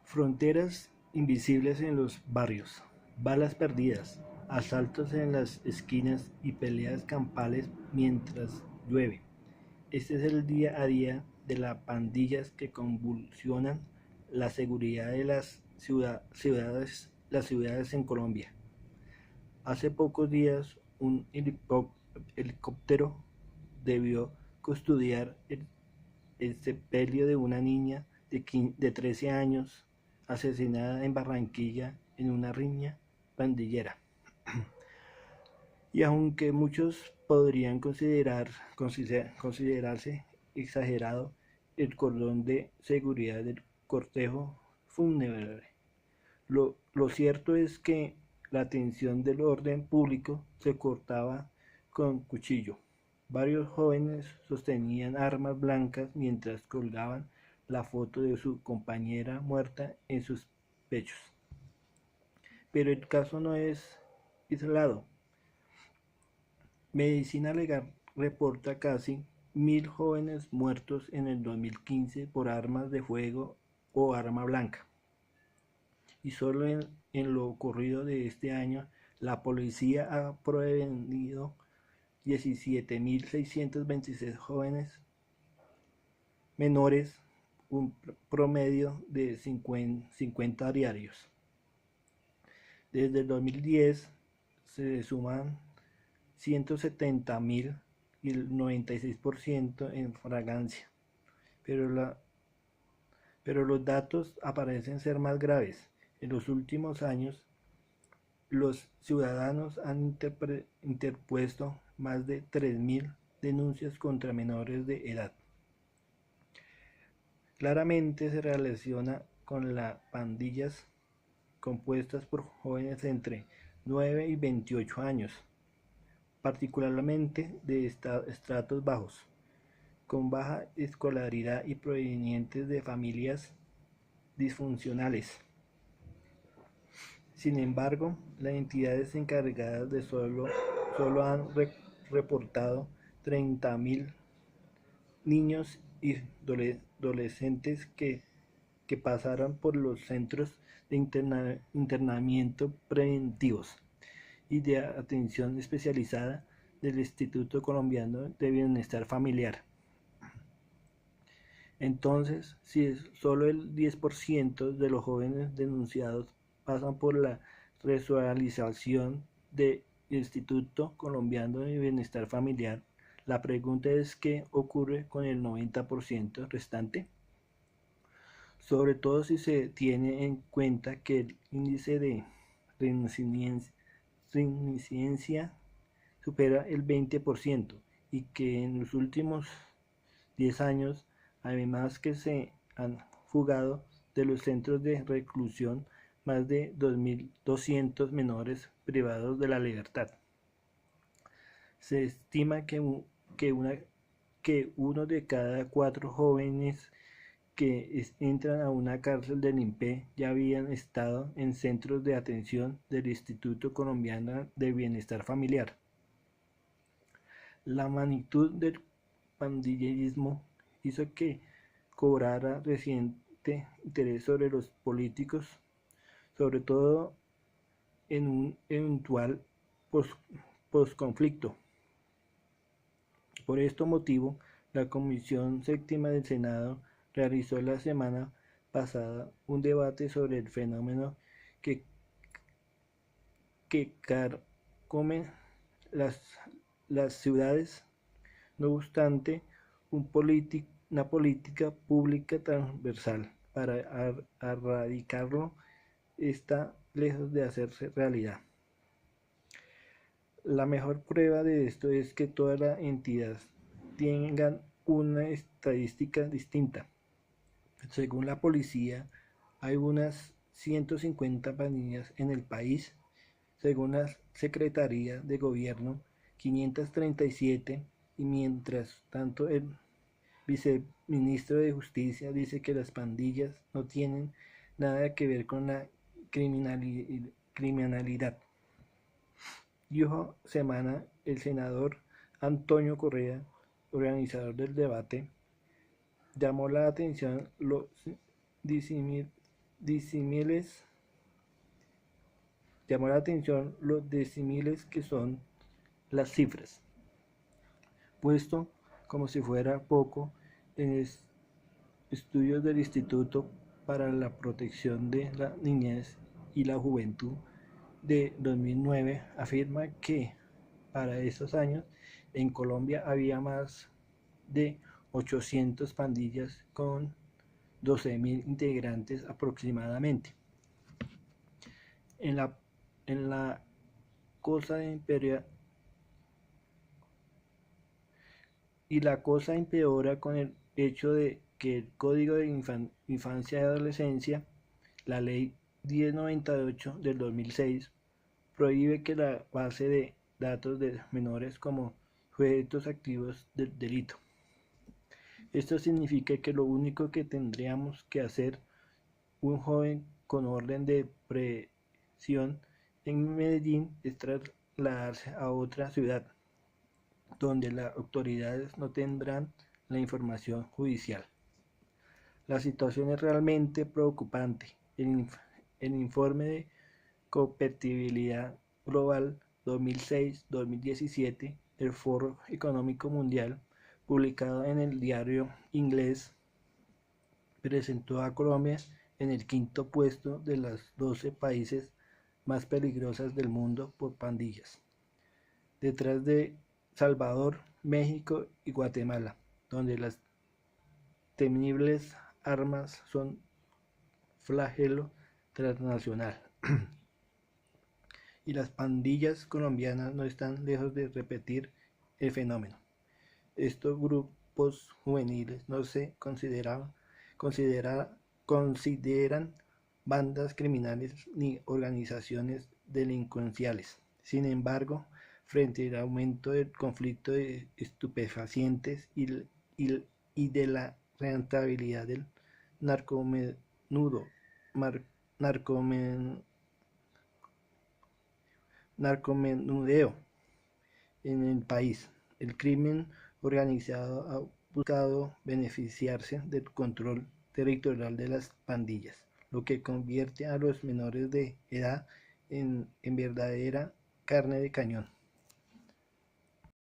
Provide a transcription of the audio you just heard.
Fronteras invisibles en los barrios, balas perdidas, asaltos en las esquinas y peleas campales mientras llueve. Este es el día a día de las pandillas que convulsionan la seguridad de las ciudades en Colombia. Hace pocos días un helicóptero debió custodiar el sepelio de una niña de 13 años asesinada en Barranquilla en una riña pandillera. Y aunque muchos podrían considerarse exagerado el cordón de seguridad del cortejo fúnebre, lo cierto es que la atención del orden público se cortaba con cuchillo. Varios jóvenes sostenían armas blancas mientras colgaban la foto de su compañera muerta en sus pechos. Pero el caso no es aislado. Medicina Legal reporta casi 1000 jóvenes muertos en el 2015 por armas de fuego o arma blanca. Y solo en lo ocurrido de este año, la policía ha prevenido 17.626 jóvenes menores, un promedio de 50 diarios. Desde el 2010 se suman 170.000 y el 96% en fragancia, pero los datos parecen ser más graves. En los últimos años, los ciudadanos han interpuesto más de 3.000 denuncias contra menores de edad. Claramente se relaciona con las pandillas compuestas por jóvenes entre 9 y 28 años, particularmente de estratos bajos, con baja escolaridad y provenientes de familias disfuncionales. Sin embargo, las entidades encargadas de solo han reportado 30.000 niños y adolescentes que pasaron por los centros de internamiento preventivos y de atención especializada del Instituto Colombiano de Bienestar Familiar. Entonces, si solo el 10% de los jóvenes denunciados pasan por la resocialización del Instituto Colombiano de Bienestar Familiar, la pregunta es ¿qué ocurre con el 90% restante? Sobre todo si se tiene en cuenta que el índice de reincidencia supera el 20% y que en los últimos 10 años, además que se han fugado de los centros de reclusión más de 2.200 menores privados de la libertad. Se estima que uno de cada 4 jóvenes que entran a una cárcel del INPE ya habían estado en centros de atención del Instituto Colombiano de Bienestar Familiar. La magnitud del pandillerismo hizo que cobrara reciente interés sobre los políticos, sobre todo en un eventual posconflicto. Por este motivo, la Comisión Séptima del Senado realizó la semana pasada un debate sobre el fenómeno que carcome las, las ciudades. No obstante, una política pública transversal para erradicarlo está lejos de hacerse realidad. La mejor prueba de esto es que todas las entidades tengan una estadística distinta. Según la policía, hay unas 150 pandillas en el país. Según la Secretaría de Gobierno, 537, y mientras tanto el viceministro de Justicia dice que las pandillas no tienen nada que ver con la criminalidad. Dijo semana el senador Antonio Correa, organizador del debate, llamó la atención lo disímiles. Llamó la atención los disímiles que son las cifras, puesto como si fuera poco en estudios del Instituto para la Protección de la Niñez y la Juventud de 2009 afirma que para esos años en Colombia había más de 800 pandillas con 12.000 integrantes aproximadamente. En la cosa imperial y la cosa empeora con el hecho de que el Código de Infancia y Adolescencia, la Ley 1098 del 2006, prohíbe que la base de datos de menores como sujetos activos del delito. Esto significa que lo único que tendríamos que hacer un joven con orden de prisión en Medellín es trasladarse a otra ciudad, donde las autoridades no tendrán la información judicial. La situación es realmente preocupante. El informe de competitividad global 2006-2017 del Foro Económico Mundial, publicado en el diario inglés, presentó a Colombia en el quinto puesto de los 12 países más peligrosos del mundo por pandillas, detrás de Salvador, México y Guatemala, donde las temibles armas son flagelo transnacional. Y las pandillas colombianas no están lejos de repetir el fenómeno. Estos grupos juveniles no se consideran bandas criminales ni organizaciones delincuenciales. Sin embargo, frente al aumento del conflicto de estupefacientes y de la rentabilidad del narcomenudeo en el país, el crimen organizado ha buscado beneficiarse del control territorial de las pandillas, lo que convierte a los menores de edad en verdadera carne de cañón.